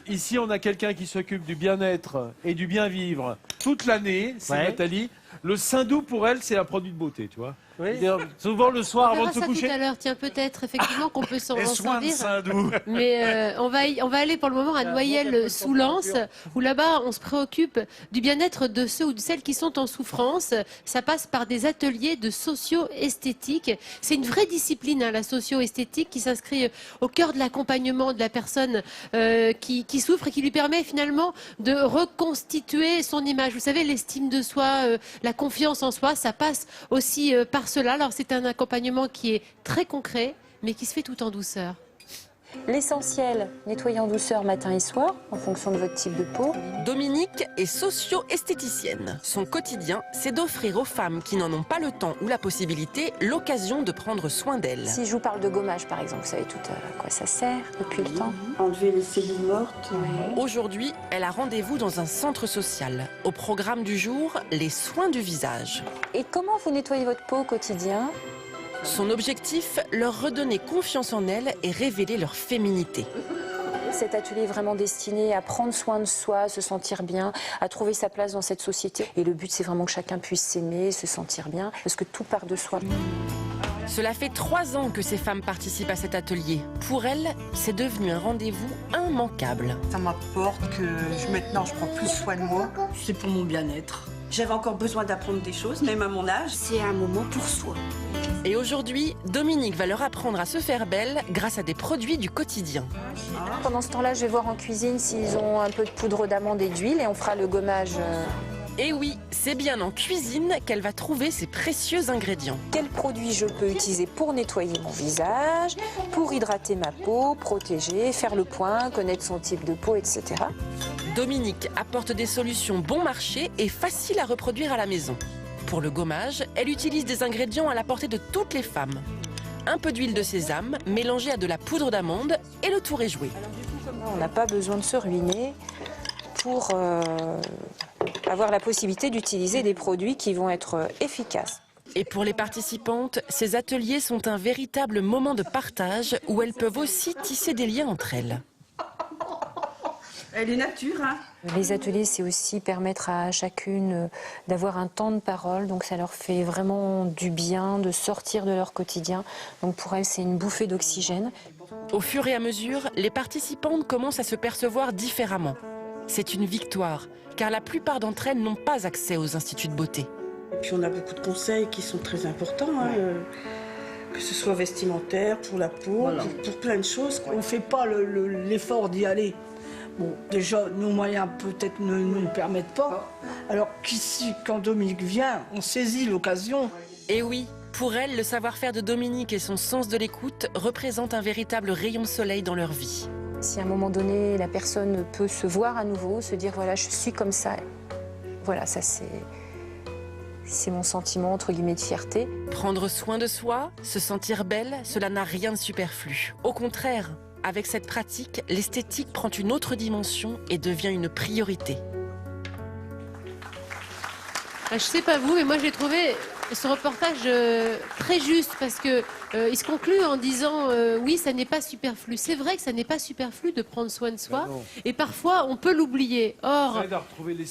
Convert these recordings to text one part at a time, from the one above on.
ici, on a quelqu'un qui s'occupe du bien-être et du bien-vivre toute l'année, c'est Nathalie. Le sein doux, pour elle, c'est un produit de beauté, tu vois. Oui. Souvent, le soir, avant de se ça coucher. Tout à l'heure, tiens, peut-être, effectivement, qu'on peut s'en soins de servir. sein doux. Mais on va aller pour le moment à Noyelles-sous-Lens, où là-bas, on se préoccupe du bien-être de ceux ou de celles qui sont en souffrance. Ça passe par des ateliers de socio-esthétique. C'est une vraie discipline, hein, la socio-esthétique, qui s'inscrit au cœur de l'accompagnement de la personne qui souffre et qui lui permet finalement de reconstituer son image. Vous savez, l'estime de soi, la confiance en soi, ça passe aussi par cela. Alors c'est un accompagnement qui est très concret, mais qui se fait tout en douceur. L'essentiel, nettoyer en douceur matin et soir, en fonction de votre type de peau. Dominique est socio-esthéticienne. Son quotidien, c'est d'offrir aux femmes qui n'en ont pas le temps ou la possibilité l'occasion de prendre soin d'elles. Si je vous parle de gommage, par exemple, vous savez tout à quoi ça sert depuis le temps. Enlever les cellules mortes. Aujourd'hui, elle a rendez-vous dans un centre social. Au programme du jour, les soins du visage. Et comment vous nettoyez votre peau au quotidien ? Son objectif, leur redonner confiance en elles et révéler leur féminité. Cet atelier est vraiment destiné à prendre soin de soi, à se sentir bien, à trouver sa place dans cette société. Et le but, c'est vraiment que chacun puisse s'aimer, se sentir bien, parce que tout part de soi. Cela fait 3 ans que ces femmes participent à cet atelier. Pour elles, c'est devenu un rendez-vous immanquable. Ça m'apporte que maintenant je prends plus soin de moi. C'est pour mon bien-être. J'avais encore besoin d'apprendre des choses, même à mon âge. C'est un moment pour soi. Et aujourd'hui, Dominique va leur apprendre à se faire belle grâce à des produits du quotidien. Pendant ce temps-là, je vais voir en cuisine s'ils ont un peu de poudre d'amande et d'huile et on fera le gommage. Et oui, c'est bien en cuisine qu'elle va trouver ces précieux ingrédients. Quels produits je peux utiliser pour nettoyer mon visage, pour hydrater ma peau, protéger, faire le point, connaître son type de peau, etc. Dominique apporte des solutions bon marché et faciles à reproduire à la maison. Pour le gommage, elle utilise des ingrédients à la portée de toutes les femmes. Un peu d'huile de sésame mélangée à de la poudre d'amande et le tour est joué. On n'a pas besoin de se ruiner pour avoir la possibilité d'utiliser des produits qui vont être efficaces. Et pour les participantes, ces ateliers sont un véritable moment de partage où elles peuvent aussi tisser des liens entre elles. Elle est nature, hein. Les ateliers, c'est aussi permettre à chacune d'avoir un temps de parole. Donc ça leur fait vraiment du bien de sortir de leur quotidien. Donc pour elles, c'est une bouffée d'oxygène. Au fur et à mesure, les participantes commencent à se percevoir différemment. C'est une victoire, car la plupart d'entre elles n'ont pas accès aux instituts de beauté. Et puis on a beaucoup de conseils qui sont très importants, hein, que ce soit vestimentaire, pour la peau, pour plein de choses. On ne fait pas l'effort d'y aller. Bon, déjà, nos moyens peut-être ne nous le permettent pas. Alors qu'ici, quand Dominique vient, on saisit l'occasion. Et oui, pour elle, le savoir-faire de Dominique et son sens de l'écoute représentent un véritable rayon de soleil dans leur vie. Si à un moment donné, la personne peut se voir à nouveau, se dire voilà, je suis comme ça. Voilà, ça c'est mon sentiment, entre guillemets, de fierté. Prendre soin de soi, se sentir belle, cela n'a rien de superflu. Au contraire, avec cette pratique, l'esthétique prend une autre dimension et devient une priorité. Je sais pas vous, mais moi j'ai trouvé ce reportage très juste parce que il se conclut en disant oui, ça n'est pas superflu. C'est vrai que ça n'est pas superflu de prendre soin de soi et parfois on peut l'oublier. Or,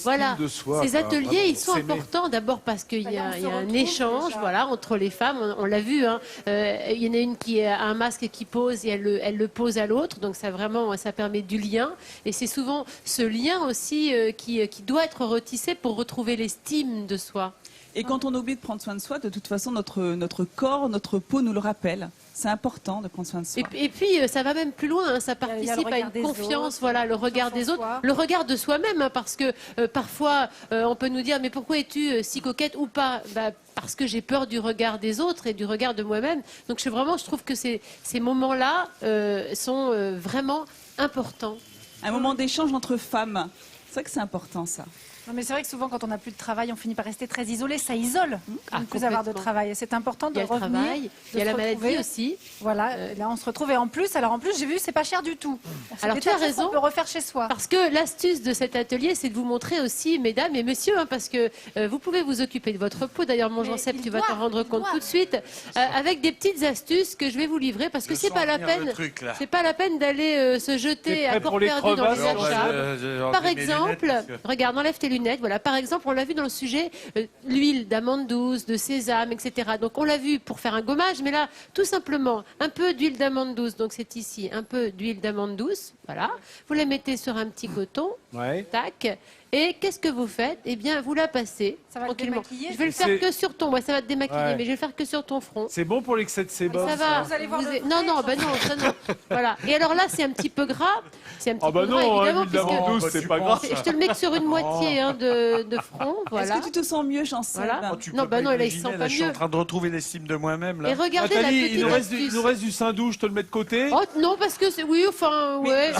voilà, de soi, ces ateliers, vraiment, ils sont importants d'abord parce qu'il y a un échange, voilà, entre les femmes. On l'a vu, hein, il y en a une qui a un masque qui pose et elle le pose à l'autre, donc ça vraiment, ça permet du lien. Et c'est souvent ce lien aussi qui doit être retissé pour retrouver l'estime de soi. Et quand on oublie de prendre soin de soi, de toute façon, notre corps, notre peau nous le rappelle. C'est important de prendre soin de soi. Et puis, ça va même plus loin. Hein, ça participe à une confiance, voilà, le regard des autres, le regard de soi-même. Hein, parce que parfois, on peut nous dire, mais pourquoi es-tu si coquette ou pas ? Parce que j'ai peur du regard des autres et du regard de moi-même. Donc, je trouve que ces moments-là sont vraiment importants. Un moment d'échange entre femmes. C'est vrai que c'est important ça. Non, mais c'est vrai que souvent, quand on n'a plus de travail, on finit par rester très isolé. Ça isole de ne plus avoir de complètement. travail. Et c'est important Il de y a le revenir. travail, il y a la maladie aussi. Voilà, là on se retrouve. Et en plus, j'ai vu, c'est pas cher du tout. C'est Alors des tu as tas de choses raison. qu'on peut refaire chez soi. Parce que l'astuce de cet atelier, c'est de vous montrer aussi, mesdames et messieurs, hein, parce que vous pouvez vous occuper de votre peau. D'ailleurs, mon Mais Jean-Seb, ils tu vas t'en doivent, rendre ils compte doivent. tout de suite, avec des petites astuces que je vais vous livrer, parce que c'est pas la peine. C'est pas la peine d'aller se T'es jeter prêt à pour corps les perdu dans les crevasses, achats. Par exemple, regarde, enlève tes lunettes. Voilà, par exemple, on l'a vu dans le sujet, l'huile d'amande douce, de sésame, etc. Donc on l'a vu pour faire un gommage, mais là, tout simplement, un peu d'huile d'amande douce. Donc c'est ici, un peu d'huile d'amande douce. Voilà, vous la mettez sur un petit coton. Ouais. Tac. Et qu'est-ce que vous faites? Eh bien, vous la passez Ça va le tranquillement. démaquiller. Je vais le faire C'est- que sur ton. Ouais, ça va te démaquiller, Ouais. mais je vais le faire que sur ton front. C'est bon pour l'excès de sébum. Ça va. Vous allez voir le Non, vrai, non, bah non, ça non. Voilà. Et alors là, c'est un petit peu gras. C'est un petit Ah bah peu gras, non, évidemment, l'huile d'amande puisque douce, c'est pas grave. je te le mets que sur une moitié hein, de front. Voilà. Est-ce que tu te sens mieux, Jean-Seb? Voilà. Oh, tu Non, peux bah pas non, là, il se imaginer, sent là, pas je suis en mieux. train de retrouver l'estime de moi-même. Là. Et regardez Nathalie, la il petite nous reste, astuce. il nous reste du sein doux, je te le mets de côté. Oh non, parce que oui, enfin, ouais.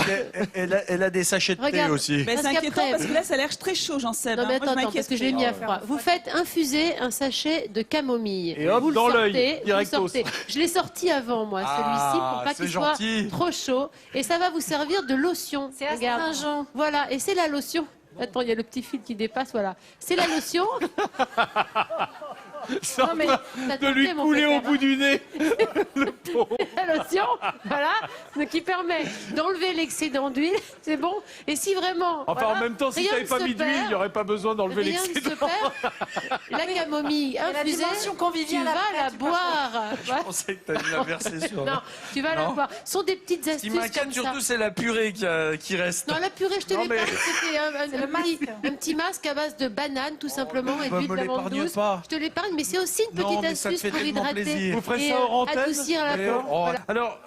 Elle a des sachets de thé Regarde. aussi. Mais c'est Parce inquiétant qu'après- parce que là, ça a l'air très chaud, Jean-Seb. Non mais hein. Moi, je attends, m'inquiète parce que je l'ai très. mis à froid. Vous faites infuser un sachet de camomille. Et hop, vous le dans l'œil, sortez, vous directos. sortez. Je l'ai sorti avant moi, celui-ci, pour pas c'est qu'il soit gentil. trop chaud. Et ça va vous servir de lotion. C'est Regarde. astringent. Voilà, et c'est la lotion. Attends, il y a le petit fil qui dépasse, voilà. C'est la lotion. Ça Non, mais va t'as de lui tenté, mon couler au pépère, bout du nez. la lotion, voilà, donc qui permet d'enlever l'excédent d'huile, c'est bon. Et si vraiment, Enfin, voilà, en même temps, si rien t'avais ne pas se mis d'huile, perd, il n'y aurait pas besoin d'enlever rien ne se l'excédent. perd, la camomille la infusée, dimension tu conviviale vas après, la tu boire. Je Voilà. pensais que tu allais la verser sur. Non, tu vas la Non. boire. Ce sont des petites Ce qui astuces m'inquiète comme ça. surtout, c'est la purée qui reste. Non, la purée, je te Non, l'épargne. mais- C'était le masque. un petit masque à base de banane, tout simplement, et bah, d'huile me d'amande l'épargne douce. pas. Je te l'épargne, mais c'est aussi une Non, petite mais ça te astuce fait pour tellement hydrater plaisir. Vous ferez et ça hors antenne adoucir la Mais, peau. oh, Voilà. Alors,